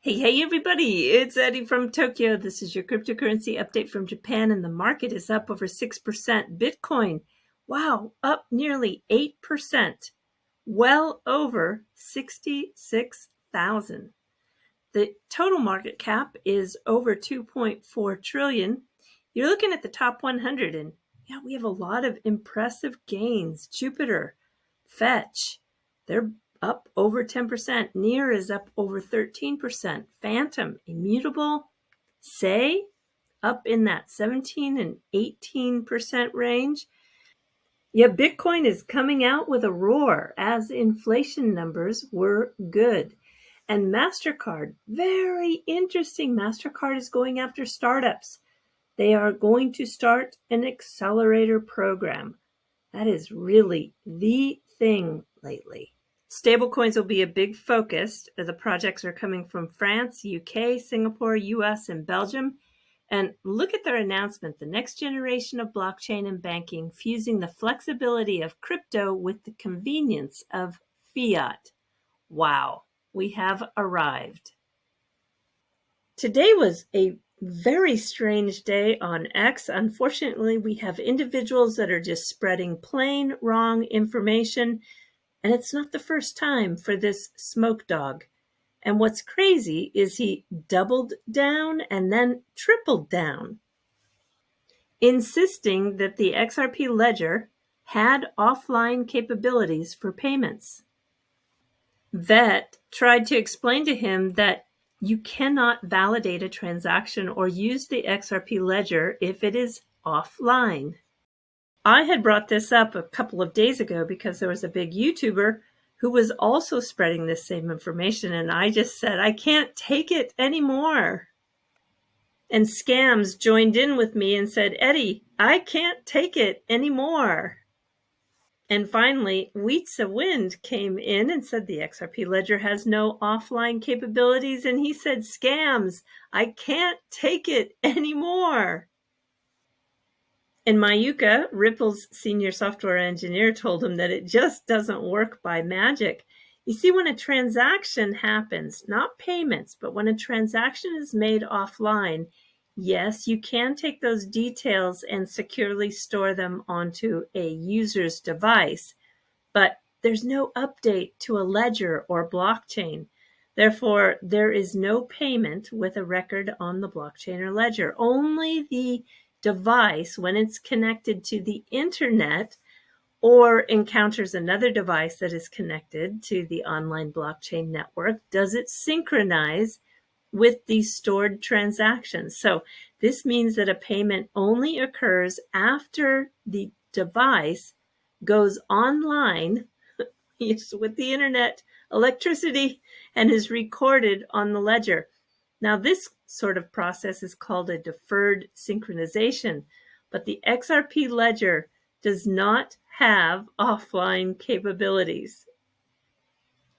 Hey, everybody, it's Eddie from Tokyo. This is your cryptocurrency update from Japan, and the market is up over 6%. Bitcoin, wow, up nearly 8%, well over 66,000. The total market cap is over 2.4 trillion. You're looking at the top 100, and yeah, we have a lot of impressive gains. Jupiter, Fetch, they're up over 10%. Near is up over 13%. Phantom, Immutable, Say, up in that 17 and 18% range. Yeah, Bitcoin is coming out with a roar as inflation numbers were good. And Mastercard, very interesting. Mastercard is going after startups. They are going to start an accelerator program. That is really the thing lately. Stablecoins will be a big focus. The projects are coming from France, UK, Singapore, US, and Belgium. And look at their announcement, the next generation of blockchain and banking, fusing the flexibility of crypto with the convenience of fiat. Wow, we have arrived. Today was a very strange day on X. Unfortunately, we have individuals that are just spreading plain wrong information, and it's not the first time for this smoke dog. And what's crazy is he doubled down and then tripled down, insisting that the XRP ledger had offline capabilities for payments. Vet tried to explain to him that you cannot validate a transaction or use the XRP ledger if it is offline. I had brought this up a couple of days ago because there was a big YouTuber who was also spreading this same information, and I just said, I can't take it anymore. And Scams joined in with me and said, Eddie, I can't take it anymore. And finally, Weetsa Wind came in and said the XRP ledger has no offline capabilities. And he said, Scams, I can't take it anymore. And Mayuka, Ripple's senior software engineer, told him that it just doesn't work by magic. You see, when a transaction happens, not payments, but when a transaction is made offline, yes, you can take those details and securely store them onto a user's device, but there's no update to a ledger or blockchain. Therefore, there is no payment with a record on the blockchain or ledger. Only the device, when it's connected to the internet or encounters another device that is connected to the online blockchain network, does it synchronize with these stored transactions. So this means that a payment only occurs after the device goes online with the internet, electricity, and is recorded on the ledger. Now, this sort of process is called a deferred synchronization, but the XRP ledger does not have offline capabilities.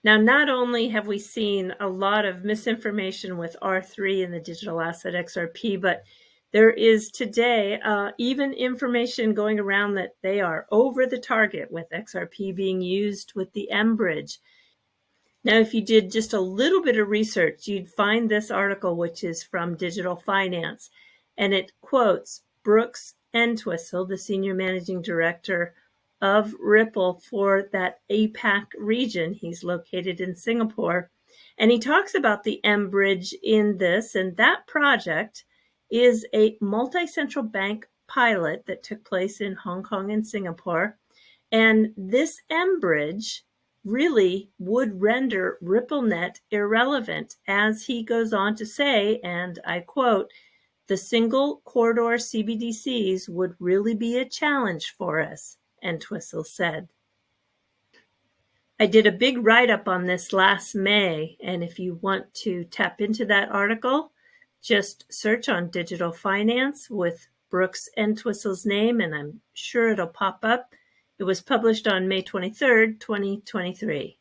Now, not only have we seen a lot of misinformation with R3 and the digital asset XRP, but there is today even information going around that they are over the target with XRP being used with the M bridge. Now, if you did just a little bit of research, you'd find this article, which is from Digital Finance, and it quotes Brooks Entwistle, the senior managing director of Ripple for that APAC region. He's located in Singapore. And he talks about the M Bridge in this, and that project is a multi-central bank pilot that took place in Hong Kong and Singapore. And this M Bridge really would render RippleNet irrelevant, as he goes on to say, and I quote, the single corridor CBDCs would really be a challenge for us, Entwistle said. I did a big write-up on this last May, and if you want to tap into that article, just search on Digital Finance with Brooks Entwistle's name, and I'm sure it'll pop up. It was published on May 23rd, 2023.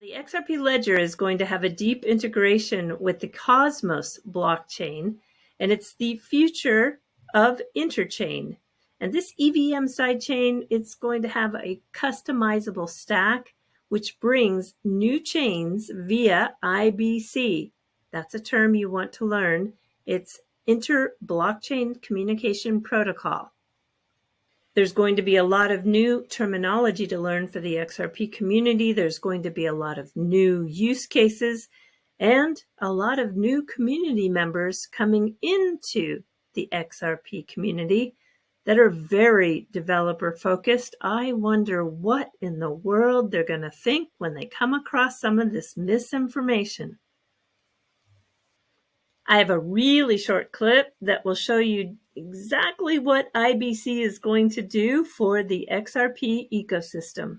The XRP ledger is going to have a deep integration with the Cosmos blockchain, and it's the future of interchain. And this EVM sidechain, it's going to have a customizable stack, which brings new chains via IBC. That's a term you want to learn. It's inter-blockchain communication protocol. There's going to be a lot of new terminology to learn for the XRP community. There's going to be a lot of new use cases and a lot of new community members coming into the XRP community that are very developer focused. I wonder what in the world they're going to think when they come across some of this misinformation. I have a really short clip that will show you exactly what IBC is going to do for the XRP ecosystem.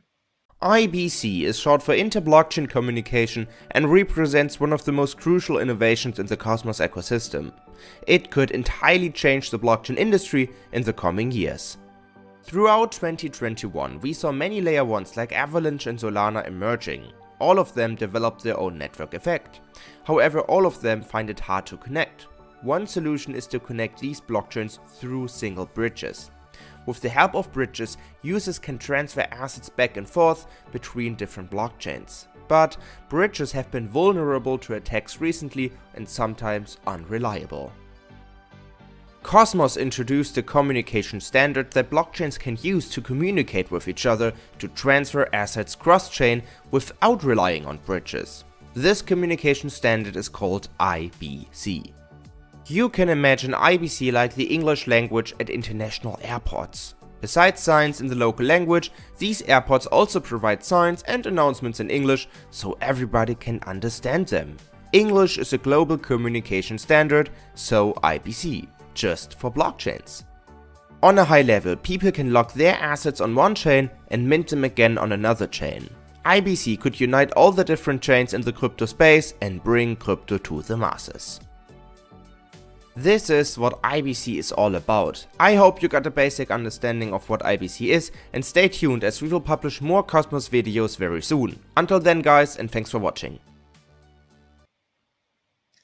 IBC is short for Inter-Blockchain Communication and represents one of the most crucial innovations in the Cosmos ecosystem. It could entirely change the blockchain industry in the coming years. Throughout 2021, we saw many layer 1s like Avalanche and Solana emerging. All of them developed their own network effect. However, all of them find it hard to connect. One solution is to connect these blockchains through single bridges. With the help of bridges, users can transfer assets back and forth between different blockchains. But bridges have been vulnerable to attacks recently and sometimes unreliable. Cosmos introduced a communication standard that blockchains can use to communicate with each other to transfer assets cross-chain without relying on bridges. This communication standard is called IBC. You can imagine IBC like the English language at international airports. Besides signs in the local language, these airports also provide signs and announcements in English so everybody can understand them. English is a global communication standard, so IBC, just for blockchains. On a high level, people can lock their assets on one chain and mint them again on another chain. IBC could unite all the different chains in the crypto space and bring crypto to the masses. This is what IBC is all about. I hope you got a basic understanding of what IBC is, and stay tuned as we will publish more Cosmos videos very soon. Until then guys, and thanks for watching.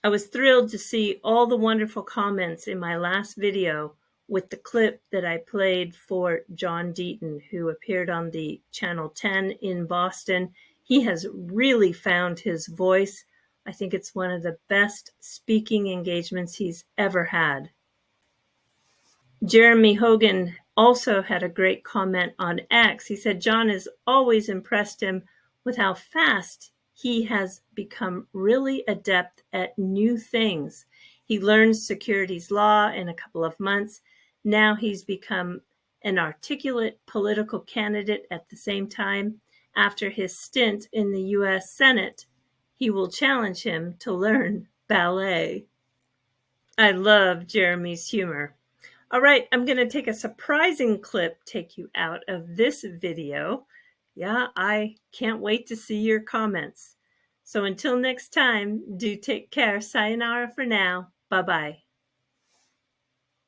I was thrilled to see all the wonderful comments in my last video with the clip that I played for John Deaton, who appeared on the Channel 10 in Boston. He has really found his voice. I think it's one of the best speaking engagements he's ever had. Jeremy Hogan also had a great comment on X. He said John has always impressed him with how fast he has become really adept at new things. He learned securities law in a couple of months. Now he's become an articulate political candidate at the same time. After his stint in the US Senate, he will challenge him to learn ballet. I love Jeremy's humor. All right, I'm going to take a surprising clip, take you out of this video. Yeah, I can't wait to see your comments. So until next time, do take care. Sayonara for now. Bye-bye.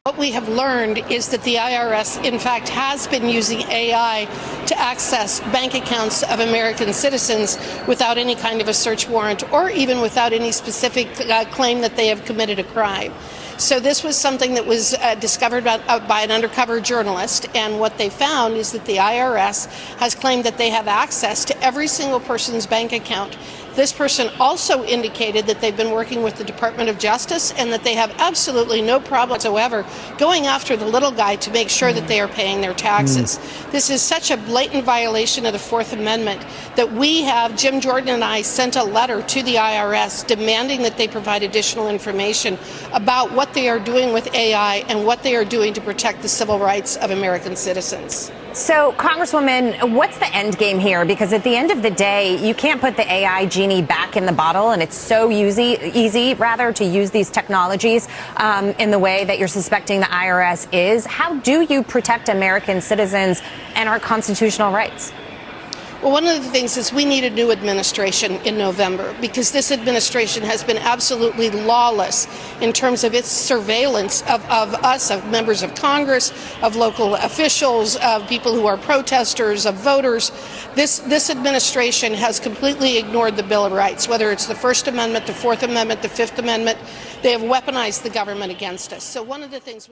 What we have learned is that the IRS, in fact, has been using AI to access bank accounts of American citizens without any kind of a search warrant or even without any specific claim that they have committed a crime. So this was something that was discovered by an undercover journalist, and what they found is that the IRS has claimed that they have access to every single person's bank account. This person also indicated that they've been working with the Department of Justice and that they have absolutely no problem whatsoever going after the little guy to make sure that they are paying their taxes. This is such a blatant violation of the Fourth Amendment that Jim Jordan and I sent a letter to the IRS demanding that they provide additional information about what they are doing with AI and what they are doing to protect the civil rights of American citizens. So, Congresswoman, what's the end game here? Because at the end of the day, you can't put the AI genie back in the bottle, and it's so easy to use these technologies in the way that you're suspecting the IRS is. How do you protect American citizens and our constitutional rights? Well, one of the things is we need a new administration in November, because this administration has been absolutely lawless in terms of its surveillance of us, of members of Congress, of local officials, of people who are protesters, of voters. This administration has completely ignored the Bill of Rights, whether it's the First Amendment, the Fourth Amendment, the Fifth Amendment. They have weaponized the government against us. So one of the things